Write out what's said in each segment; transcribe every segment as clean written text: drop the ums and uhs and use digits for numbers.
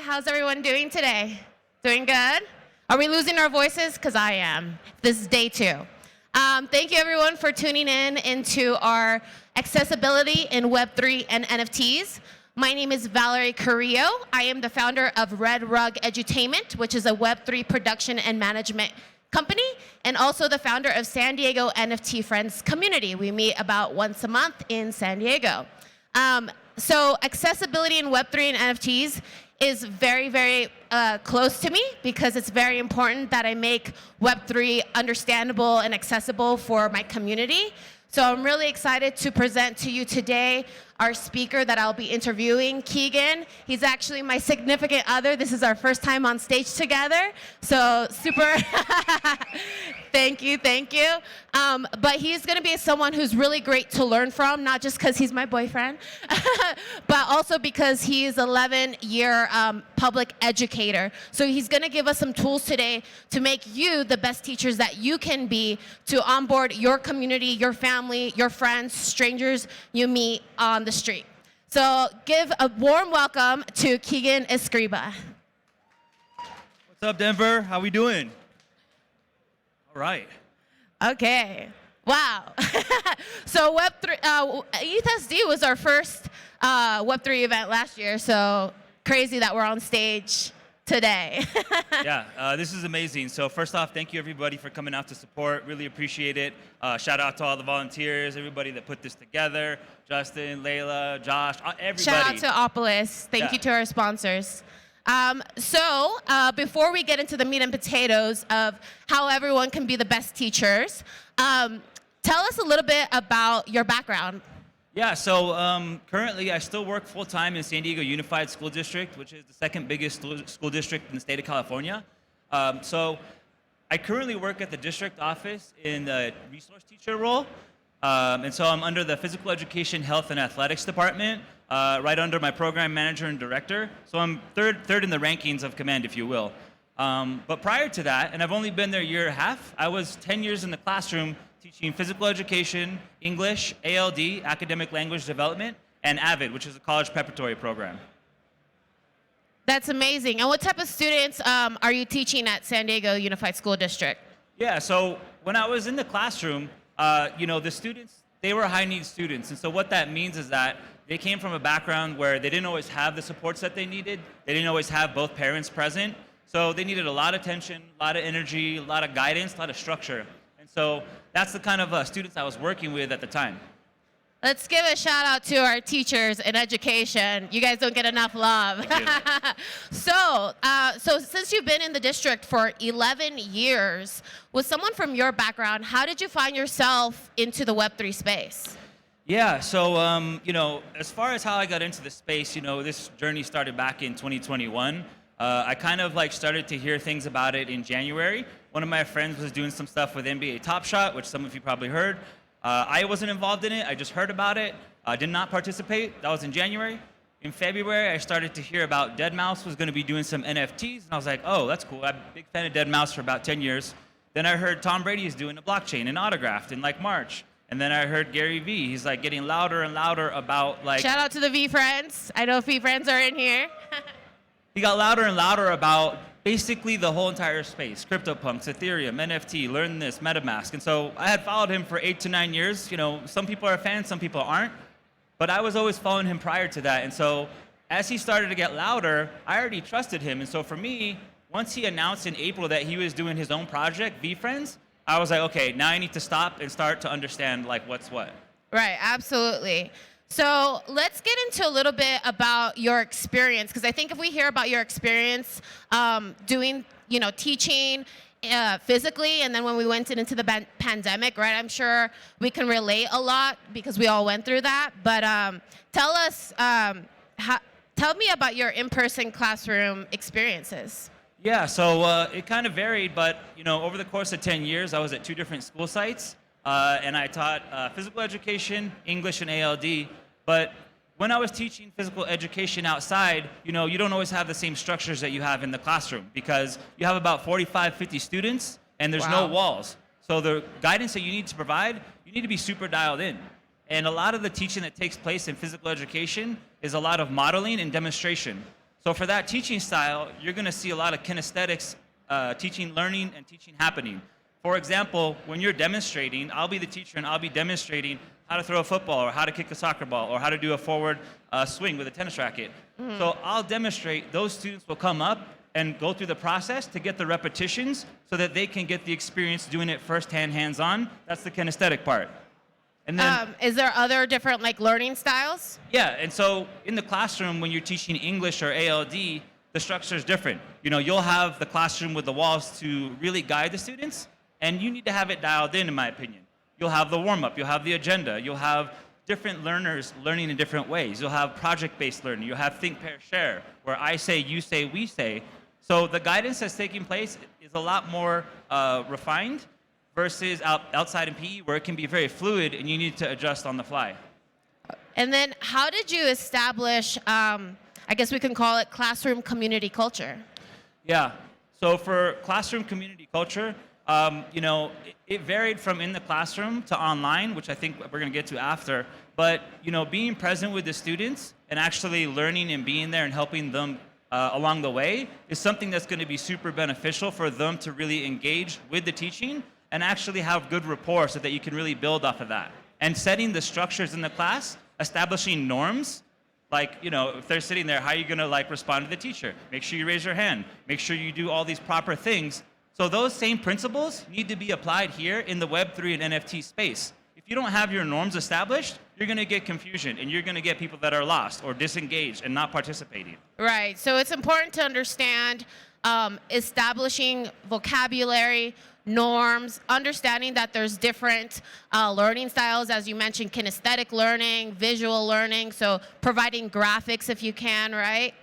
How's everyone doing today? Doing good? Are we losing our voices? Because I am. This is day 2. Thank you everyone for tuning in into our accessibility in Web3 and NFTs. My name is Valerie Carrilo. I am the founder of Red Rug Edutainment, which is a Web3 production and management company, and also the founder of San Diego NFT Friends Community. We meet about once a month in San Diego. So accessibility in Web3 and NFTs is very, very close to me because it's very important that I make Web3 understandable and accessible for my community. So I'm really excited to present to you today our speaker that I'll be interviewing, Keegan. He's actually my significant other. This is our first time on stage together. So super, thank you. But he's gonna be someone who's really great to learn from, not just because he's my boyfriend, but also because he's 11-year public educator. So he's gonna give us some tools today to make you the best teachers that you can be to onboard your community, your family, your friends, strangers you meet on the street. So give a warm welcome to Keegan Escriba. What's up, Denver? How we doing? All right. Okay. Wow. So Web3, ETHSD was our first Web3 event last year, so crazy that we're on stage today. Yeah, this is amazing. So first off, thank you everybody for coming out to support. Really appreciate it. Shout out to all the volunteers, everybody that put this together. Justin, Layla, Josh, everybody. Shout out to Opolis. Thank you to our sponsors. Before we get into the meat and potatoes of how everyone can be the best teachers, tell us a little bit about your background. Yeah, so currently I still work full-time in San Diego Unified School District, which is the second biggest school district in the state of California. So I currently work at the district office in the resource teacher role. And so I'm under the Physical Education, Health, and Athletics Department, right under my program manager and director. So I'm third in the rankings of command, if you will. But prior to that, and I've only been there a year and a half, I was 10 years in the classroom teaching physical education, English, ALD, academic language development, and AVID, which is a college preparatory program. That's amazing. And what type of students are you teaching at San Diego Unified School District? Yeah, so when I was in the classroom, the students, they were high-needs students. And so what that means is that they came from a background where they didn't always have the supports that they needed. They didn't always have both parents present. So they needed a lot of attention, a lot of energy, a lot of guidance, a lot of structure. And so that's the kind of students I was working with at the time. Let's give a shout out to our teachers in education. You guys don't get enough love. So since you've been in the district for 11 years, with someone from your background, how did you find yourself into the Web3 space? Yeah, so, as far as how I got into the space, this journey started back in 2021. I kind of started to hear things about it in January. One of my friends was doing some stuff with NBA Top Shot, which some of you probably heard. I wasn't involved in it. I just heard about it. I did not participate. That was in January. In February, I started to hear about deadmau5 was going to be doing some NFTs, and I was like, oh, that's cool. I'm a big fan of deadmau5 for about 10 years. Then I heard Tom Brady is doing a blockchain and autographed in March. And then I heard Gary Vee. He's getting louder and louder about Shout out to the V friends. I know V friends are in here. He got louder and louder about basically the whole entire space, CryptoPunks, Ethereum, NFT, Learn This, MetaMask. And so I had followed him for 8 to 9 years. Some people are fans, some people aren't. But I was always following him prior to that. And so as he started to get louder, I already trusted him. And so for me, once he announced in April that he was doing his own project, VFriends, I was like, okay, now I need to stop and start to understand what's what. Right, absolutely. So let's get into a little bit about your experience, because I think if we hear about your experience doing, teaching physically, and then when we went into the pandemic, right, I'm sure we can relate a lot because we all went through that. But tell me about your in-person classroom experiences. Yeah, so it kind of varied, but over the course of 10 years, I was at 2 different school sites. And I taught physical education, English, and ALD. But when I was teaching physical education outside, you don't always have the same structures that you have in the classroom because you have about 45, 50 students, and there's no walls. So the guidance that you need to provide, you need to be super dialed in. And a lot of the teaching that takes place in physical education is a lot of modeling and demonstration. So for that teaching style, you're going to see a lot of kinesthetics, teaching, learning, and teaching happening. For example, when you're demonstrating, I'll be the teacher and I'll be demonstrating how to throw a football or how to kick a soccer ball or how to do a forward swing with a tennis racket. So I'll demonstrate, those students will come up and go through the process to get the repetitions so that they can get the experience doing it firsthand, hands-on. That's the kinesthetic part. And then, is there other different like learning styles? yeah, and so in the classroom, when you're teaching English or ALD, the structure is different. You know, you'll have the classroom with the walls to really guide the students, and you need to have it dialed in my opinion. You'll have the warm-up, you'll have the agenda, you'll have different learners learning in different ways. You'll have project-based learning, you'll have think, pair, share, where I say, you say, we say. So the guidance that's taking place is a lot more refined versus outside in PE, where it can be very fluid and you need to adjust on the fly. And then how did you establish, I guess we can call it classroom community culture? Yeah, so for classroom community culture, you know, it varied from in the classroom to online, which I think we're going to get to after. But, you know, being present with the students and actually learning and being there and helping them along the way is something that's going to be super beneficial for them to really engage with the teaching and actually have good rapport so that you can really build off of that. And setting the structures in the class, establishing norms, like, you know, if they're sitting there, how are you going to like respond to the teacher? Make sure you raise your hand. Make sure you do all these proper things. So those same principles need to be applied here in the Web3 and NFT space. If you don't have your norms established, you're going to get confusion and you're going to get people that are lost or disengaged and not participating. Right. So it's important to understand establishing vocabulary, norms, understanding that there's different learning styles, as you mentioned, kinesthetic learning, visual learning, so providing graphics if you can, right?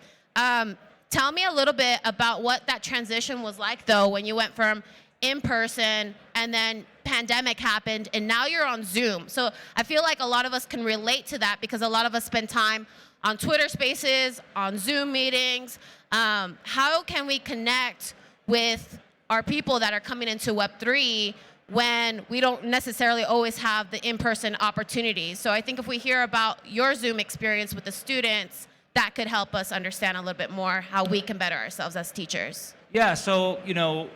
Tell me a little bit about what that transition was like, though, when you went from in-person and then pandemic happened and now you're on Zoom. So I feel like a lot of us can relate to that because a lot of us spend time on Twitter Spaces, on Zoom meetings. How can we connect with our people that are coming into Web3 when we don't necessarily always have the in-person opportunities? So I think if we hear about your Zoom experience with the students, that could help us understand a little bit more how we can better ourselves as teachers. Yeah, so, you know,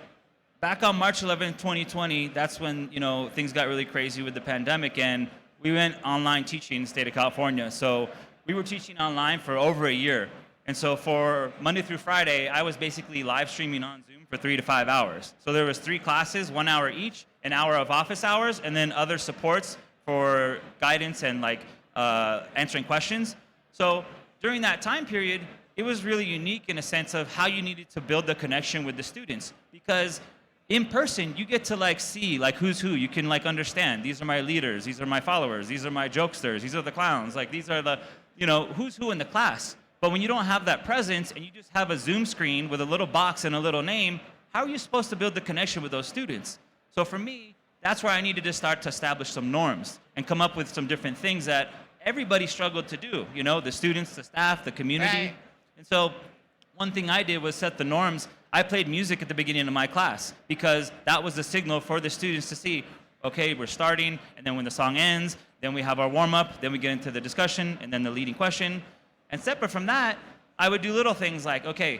back on March 11, 2020, that's when, you know, things got really crazy with the pandemic and we went online teaching in the state of California. So we were teaching online for over a year. And so for Monday through Friday, I was basically live streaming on Zoom for 3 to 5 hours. So there was 3 classes, 1 hour each, an hour of office hours, and then other supports for guidance and like answering questions. So during that time period, it was really unique in a sense of how you needed to build the connection with the students. Because in person, you get to like see like who's who. You can like understand, these are my leaders, these are my followers, these are my jokesters, these are the clowns, like these are the, you know, who's who in the class. But when you don't have that presence and you just have a Zoom screen with a little box and a little name, how are you supposed to build the connection with those students? So for me, that's where I needed to start to establish some norms and come up with some different things that everybody struggled to do, you know, the students, the staff, the community. Right. And so one thing I did was set the norms. I played music at the beginning of my class because that was the signal for the students to see, okay, we're starting, and then when the song ends, then we have our warm-up, then we get into the discussion, and then the leading question. And separate from that, I would do little things like, okay,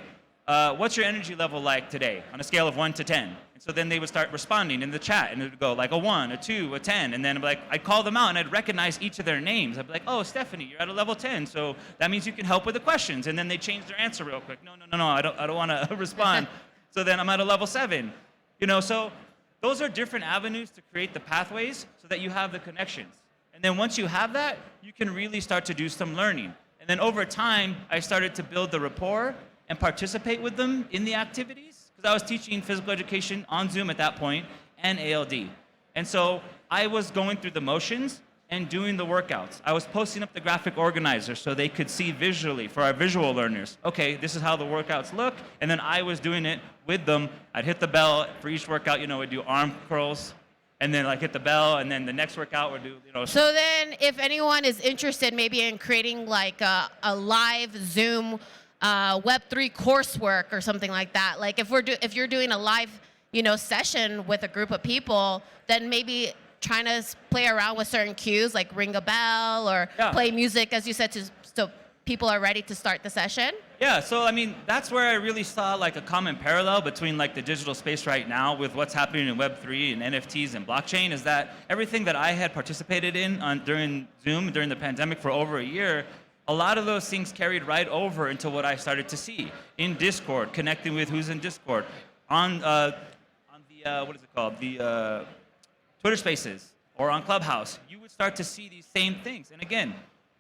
what's your energy level like today on a scale of 1 to 10? And so then they would start responding in the chat, and it would go like a 1, a 2, a 10, and then I'd call them out, and I'd recognize each of their names. I'd be like, oh, Stephanie, you're at a level 10, so that means you can help with the questions. And then they change their answer real quick. No, I don't want to respond. So then I'm at a level 7. You know, so those are different avenues to create the pathways so that you have the connections. And then once you have that, you can really start to do some learning. And then over time, I started to build the rapport and participate with them in the activities, because I was teaching physical education on Zoom at that point and ALD. And so I was going through the motions and doing the workouts. I was posting up the graphic organizer so they could see visually for our visual learners. Okay, this is how the workouts look, and then I was doing it with them. I'd hit the bell for each workout, you know, we'd do arm curls, and then like hit the bell, and then the next workout would do, you know. So then if anyone is interested maybe in creating like a live Zoom Web3 coursework or something like that, like if you're doing a live, you know, session with a group of people, then maybe trying to play around with certain cues, like ring a bell or play music, as you said, so people are ready to start the session. Yeah, so I mean, that's where I really saw like a common parallel between like the digital space right now with what's happening in Web3 and NFTs and blockchain is that everything that I had participated in during Zoom, during the pandemic for over a year, a lot of those things carried right over into what I started to see in Discord, connecting with who's in Discord, on the, what is it called, the Twitter Spaces, or on Clubhouse. You would start to see these same things. And again,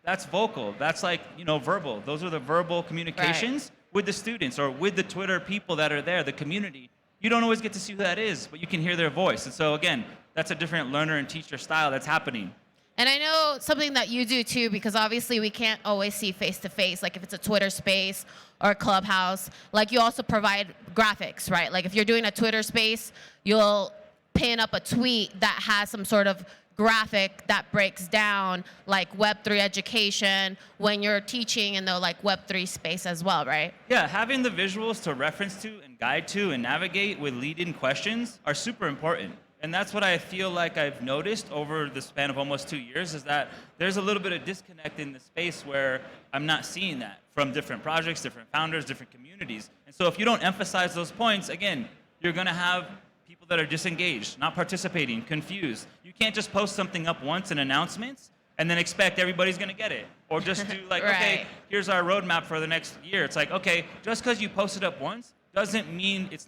that's vocal. That's like, verbal. Those are the verbal communications with the students or with the Twitter people that are there, the community. You don't always get to see who that is, but you can hear their voice. And so again, that's a different learner and teacher style that's happening. And I know something that you do too, because obviously we can't always see face to face, like if it's a Twitter space or a Clubhouse, like you also provide graphics, right? Like if you're doing a Twitter space, you'll pin up a tweet that has some sort of graphic that breaks down like Web3 education when you're teaching in the like Web3 space as well, right? Yeah, having the visuals to reference to and guide to and navigate with lead-in questions are super important. And that's what I feel like I've noticed over the span of almost 2 years is that there's a little bit of disconnect in the space where I'm not seeing that from different projects, different founders, different communities. And so if you don't emphasize those points, again, you're going to have people that are disengaged, not participating, confused. You can't just post something up once in announcements and then expect everybody's going to get it. Or just do like, Right. okay, here's our roadmap for the next year. It's like, okay, just because you posted up once doesn't mean it's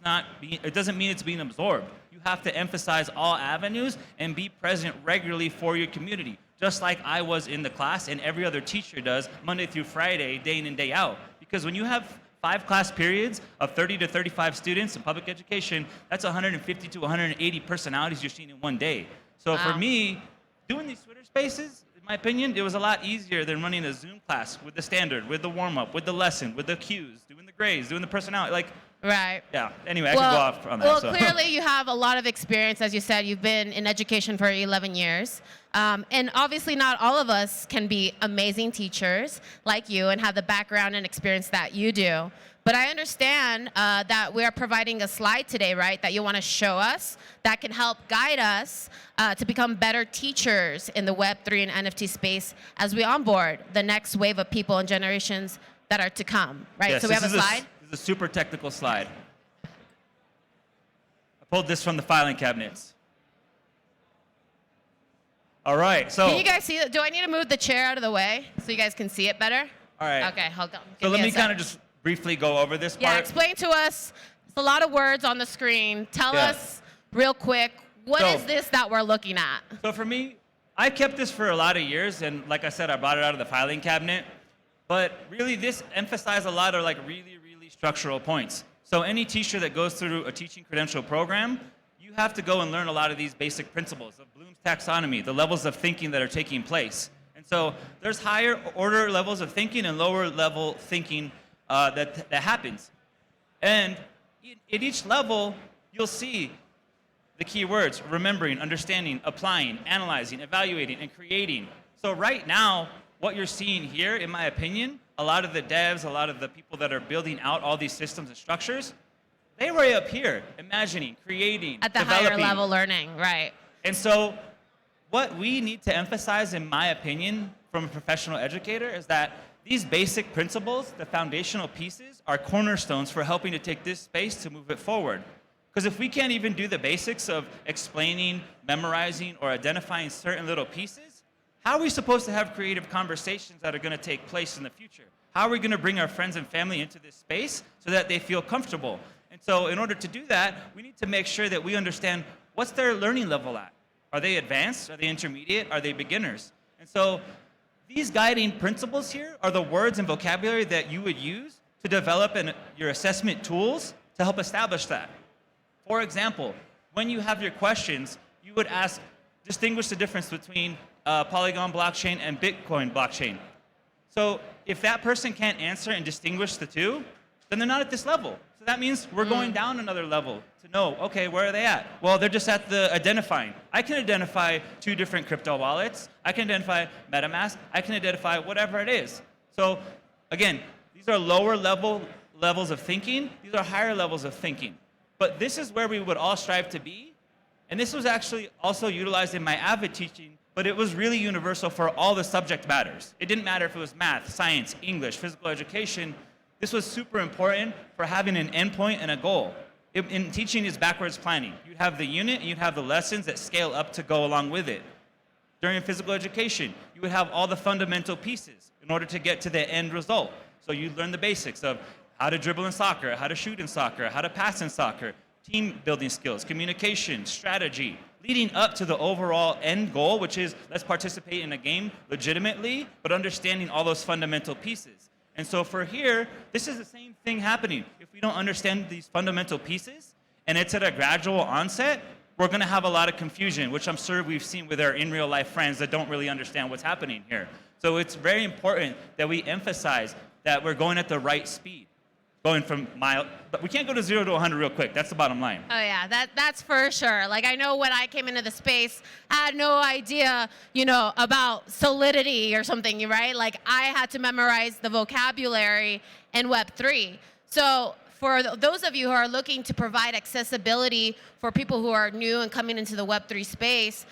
being absorbed. You have to emphasize all avenues and be present regularly for your community, just like I was in the class and every other teacher does Monday through Friday, day in and day out. Because when you have 5 class periods of 30 to 35 students in public education, that's 150 to 180 personalities you're seeing in one day. So Wow. for me, doing these Twitter spaces, in my opinion, it was a lot easier than running a Zoom class with the standard, with the warm-up, with the lesson, with the cues, doing the grades, doing the personality. Like, Right. yeah, anyway, I could go off on that. Well, so. clearly you have a lot of experience. As you said, you've been in education for 11 years. And obviously not all of us can be amazing teachers like you and have the background and experience that you do. But I understand that we are providing a slide today, right, that you want to show us that can help guide us to become better teachers in the Web3 and NFT space as we onboard the next wave of people and generations that are to come, right? Yes, so we have a slide. This is a super technical slide. I pulled this from the filing cabinets. All right, so. Can you guys see it? Do I need to move the chair out of the way so you guys can see it better? All right. Okay, hold on. So let me kind of just briefly go over this part. Yeah, explain to us. It's a lot of words on the screen. Tell us real quick, what is this that we're looking at? So for me, I kept this for a lot of years, and like I said, I brought it out of the filing cabinet. But really, this emphasized a lot of like really structural points. So any teacher that goes through a teaching credential program, you have to go and learn a lot of these basic principles of Bloom's taxonomy, the levels of thinking that are taking place. And so there's higher order levels of thinking and lower level thinking that happens. And at each level, you'll see the key words: remembering, understanding, applying, analyzing, evaluating, and creating. So right now, what you're seeing here, in my opinion, a lot of the devs, a lot of the people that are building out all these systems and structures, they were up here, imagining, creating, at the developing. higher level learning, right? And so what we need to emphasize, in my opinion, from a professional educator is that these basic principles, the foundational pieces, are cornerstones for helping to take this space to move it forward. Because if we can't even do the basics of explaining, memorizing, or identifying certain little pieces, how are we supposed to have creative conversations that are going to take place in the future? How are we going to bring our friends and family into this space so that they feel comfortable? And so in order to do that, we need to make sure that we understand what's their learning level at. Are they advanced? Are they intermediate? Are they beginners? And so these guiding principles here are the words and vocabulary that you would use to develop your assessment tools to help establish that. For example, when you have your questions, you would ask, distinguish the difference between Polygon blockchain and Bitcoin blockchain. So if that person can't answer and distinguish the two, then they're not at this level. So that means we're going down another level to know, okay, where are they at? Well, they're just at the identifying. I can identify 2 different crypto wallets. I can identify MetaMask. I can identify whatever it is. So again, these are lower levels of thinking. These are higher levels of thinking. But this is where we would all strive to be. And this was actually also utilized in my Avid teaching, but it was really universal for all the subject matters. It didn't matter if it was math, science, English, physical education. This was super important for having an endpoint and a goal. In teaching is backwards planning. You'd have the unit and you'd have the lessons that scale up to go along with it. During physical education, you would have all the fundamental pieces in order to get to the end result. So you'd learn the basics of how to dribble in soccer, how to shoot in soccer, how to pass in soccer, team building skills, communication, strategy, leading up to the overall end goal, which is let's participate in a game legitimately, but understanding all those fundamental pieces. And so for here, this is the same thing happening. If we don't understand these fundamental pieces, and it's at a gradual onset, we're going to have a lot of confusion, which I'm sure we've seen with our in real life friends that don't really understand what's happening here. So it's very important that we emphasize that we're going at the right speed. Going from but we can't go to 0 to 100 real quick. That's the bottom line. Oh yeah, that's for sure. Like I know when I came into the space, I had no idea, about solidity or something, right? Like I had to memorize the vocabulary in Web3. So for those of you who are looking to provide accessibility for people who are new and coming into the Web3 space,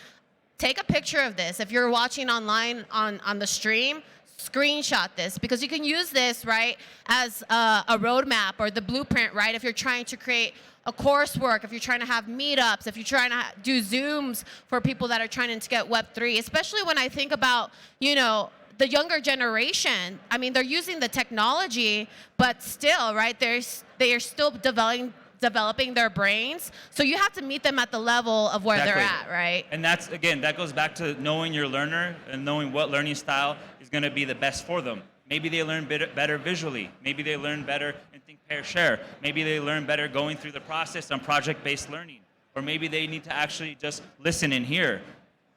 take a picture of this. If you're watching online on the stream, screenshot this, because you can use this, right, as a roadmap or the blueprint, right? If you're trying to create a coursework, if you're trying to have meetups, if you're trying to do Zooms for people that are trying to get Web3, especially when I think about, the younger generation. I mean, they're using the technology, but still, right, they are still developing their brains. So you have to meet them at the level of where they're at, right? And that's, again, that goes back to knowing your learner and knowing what learning style is going to be the best for them. Maybe they learn better visually. Maybe they learn better in think, pair, share. Maybe they learn better going through the process on project-based learning. Or maybe they need to actually just listen and hear.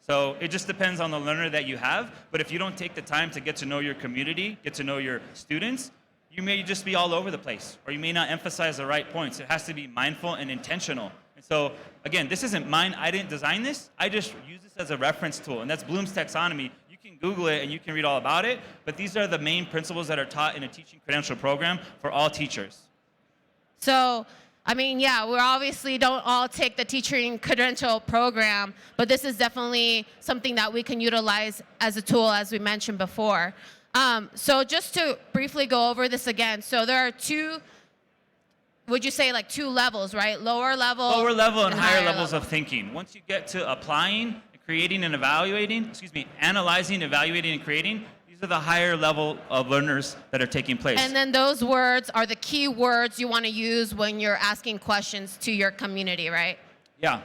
So it just depends on the learner that you have. But if you don't take the time to get to know your community, get to know your students, you may just be all over the place, or you may not emphasize the right points. It has to be mindful and intentional. And so, again, this isn't mine. I didn't design this. I just use this as a reference tool, and that's Bloom's taxonomy. You can Google it, and you can read all about it, but these are the main principles that are taught in a teaching credential program for all teachers. So, I mean, yeah, we obviously don't all take the teaching credential program, but this is definitely something that we can utilize as a tool, as we mentioned before. So just to briefly go over this again, so there are two, would you say like two levels, right? Lower level and higher levels of thinking. Once you get to applying, creating and evaluating, analyzing, evaluating and creating, these are the higher level of learners that are taking place. And then those words are the key words you want to use when you're asking questions to your community, right? Yeah.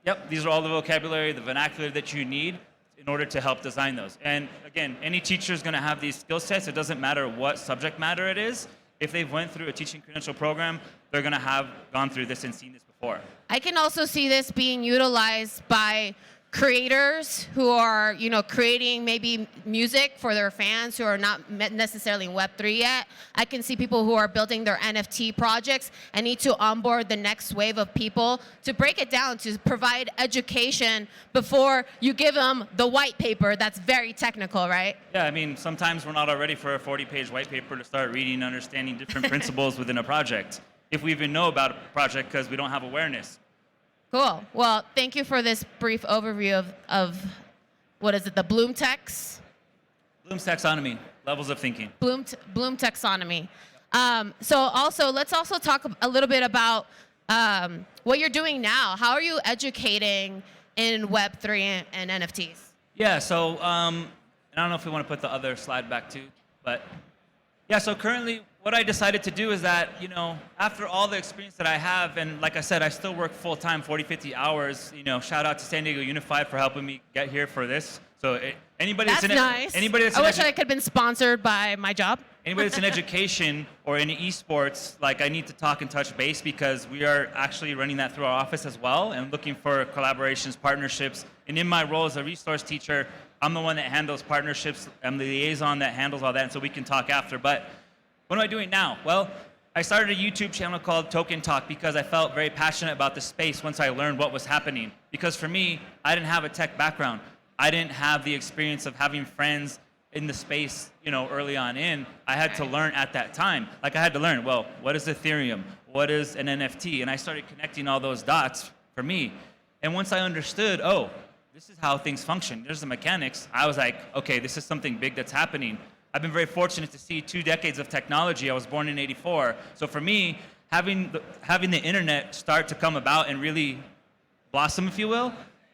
Yep, these are all the vocabulary, the vernacular that you need in order to help design those. And again, any teacher is going to have these skill sets. It doesn't matter what subject matter it is. If they've went through a teaching credential program, they're going to have gone through this and seen this before. I can also see this being utilized by creators who are, creating maybe music for their fans who are not necessarily in Web3 yet. I can see people who are building their NFT projects and need to onboard the next wave of people to break it down, to provide education before you give them the white paper that's very technical, right? Yeah, I mean, sometimes we're not all ready for a 40-page white paper to start reading and understanding different principles within a project, if we even know about a project because we don't have awareness. Cool. Well, thank you for this brief overview of what is it, the Bloom Text? Bloom's taxonomy, levels of thinking. Bloom taxonomy. So also, let's also talk a little bit about what you're doing now. How are you educating in Web3 and NFTs? Yeah, so I don't know if we want to put the other slide back too, but yeah, so currently what I decided to do is that, after all the experience that I have, and like I said, I still work full-time, 40, 50 hours, shout out to San Diego Unified for helping me get here for this. So anybody that's nice. I wish I could have been sponsored by my job. Anybody that's in education or in esports, I need to talk and touch base because we are actually running that through our office as well and looking for collaborations, partnerships. And in my role as a resource teacher, I'm the one that handles partnerships. I'm the liaison that handles all that, and so we can talk after. But what am I doing now? Well, I started a YouTube channel called Token Talk because I felt very passionate about the space once I learned what was happening. Because for me, I didn't have a tech background. I didn't have the experience of having friends in the space, early on in. I had to learn at that time. I had to learn, well, what is Ethereum? What is an NFT? And I started connecting all those dots for me. And once I understood, this is how things function. There's the mechanics. I was like, okay, this is something big that's happening. I've been very fortunate to see 2 decades of technology. I was born in '84. So for me, having the internet start to come about and really blossom, if you will,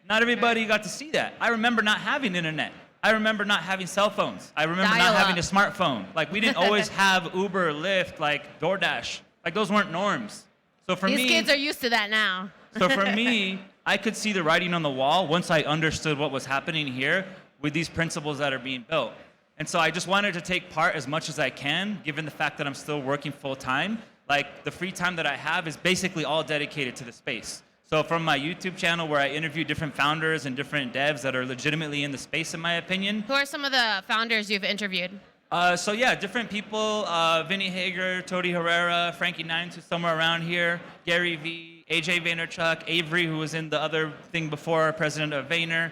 not everybody got to see that. I remember not having internet. I remember not having cell phones. I remember not having a smartphone. Like, we didn't always have Uber, Lyft, like DoorDash. Like, those weren't norms. So for me, these kids are used to that now. So for me, I could see the writing on the wall once I understood what was happening here with these principles that are being built. And so I just wanted to take part as much as I can, given the fact that I'm still working full time. Like, the free time that I have is basically all dedicated to the space. So from my YouTube channel, where I interview different founders and different devs that are legitimately in the space, in my opinion. Who are some of the founders you've interviewed? So yeah, different people, Vinny Hager, Todi Herrera, Frankie Nines, who's somewhere around here, Gary Vee, AJ Vaynerchuk, Avery, who was in the other thing before, president of Vayner,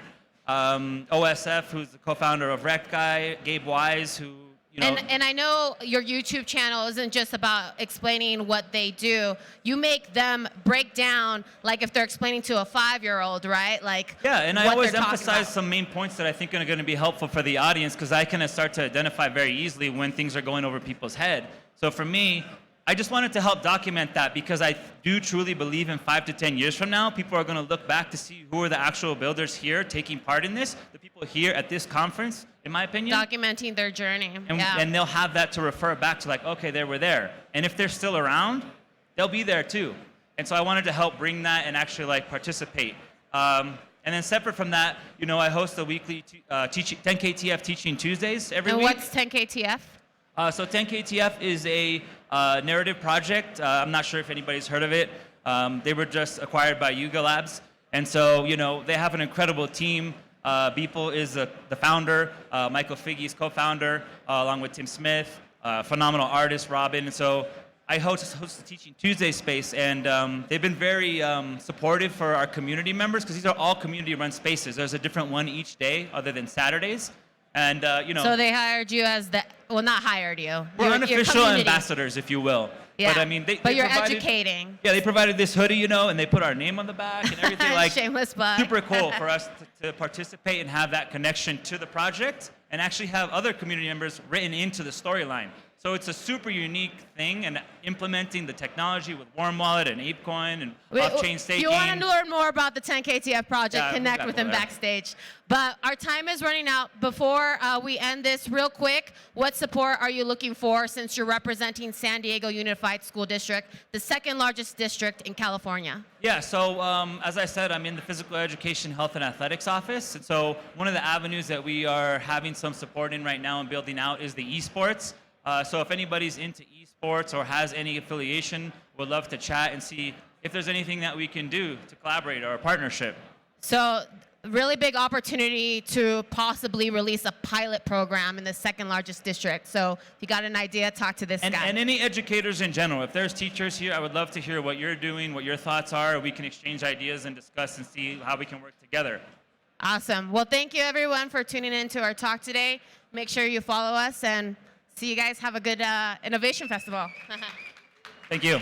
OSF, who's the co-founder of Rect Guy, Gabe Wise, who, you know. And I know your YouTube channel isn't just about explaining what they do. You make them break down, like if they're explaining to a 5-year-old, right? Like, yeah, and I always emphasize about some main points that I think are going to be helpful for the audience, because I can start to identify very easily when things are going over people's head. So for me, I just wanted to help document that, because I do truly believe in 5 to 10 years from now, people are going to look back to see who are the actual builders here taking part in this, the people here at this conference, in my opinion. Documenting their journey. And they'll have that to refer back to, like, okay, they were there. And if they're still around, they'll be there too. And so I wanted to help bring that and actually, like, participate. And then separate from that, you know, I host a weekly 10KTF Teaching Tuesdays every week. And what's 10KTF? So 10KTF is a narrative project. I'm not sure if anybody's heard of it. They were just acquired by Yuga Labs. And so, you know, they have an incredible team. Beeple is the founder. Michael Figge is co-founder, along with Tim Smith, phenomenal artist, Robin. And so I host the Teaching Tuesday space, and they've been very supportive for our community members, because these are all community-run spaces. There's a different one each day other than Saturdays. And, you know. So they hired you as well, not hired you. We're unofficial ambassadors, if you will. Yeah. But I mean, but you're educating. Yeah, they provided this hoodie, you know, and they put our name on the back and everything. Like, shameless plug. Super cool for us to participate and have that connection to the project, and actually have other community members written into the storyline. So it's a super unique thing, and implementing the technology with Warm Wallet and ApeCoin and off-chain staking. If you want to learn more about the 10KTF project, connect with him backstage. But our time is running out. Before we end this, real quick, what support are you looking for, since you're representing San Diego Unified School District, the 2nd largest district in California? Yeah, so as I said, I'm in the Physical Education, Health, and Athletics office. And so one of the avenues that we are having some support in right now and building out is the esports. So if anybody's into esports or has any affiliation, we'd love to chat and see if there's anything that we can do to collaborate or a partnership. So really big opportunity to possibly release a pilot program in the 2nd largest district. So if you got an idea, talk to this guy. And any educators in general. If there's teachers here, I would love to hear what you're doing, what your thoughts are. We can exchange ideas and discuss and see how we can work together. Awesome. Well, thank you everyone for tuning in to our talk today. Make sure you follow us, and see you guys. Have a good innovation festival. Thank you.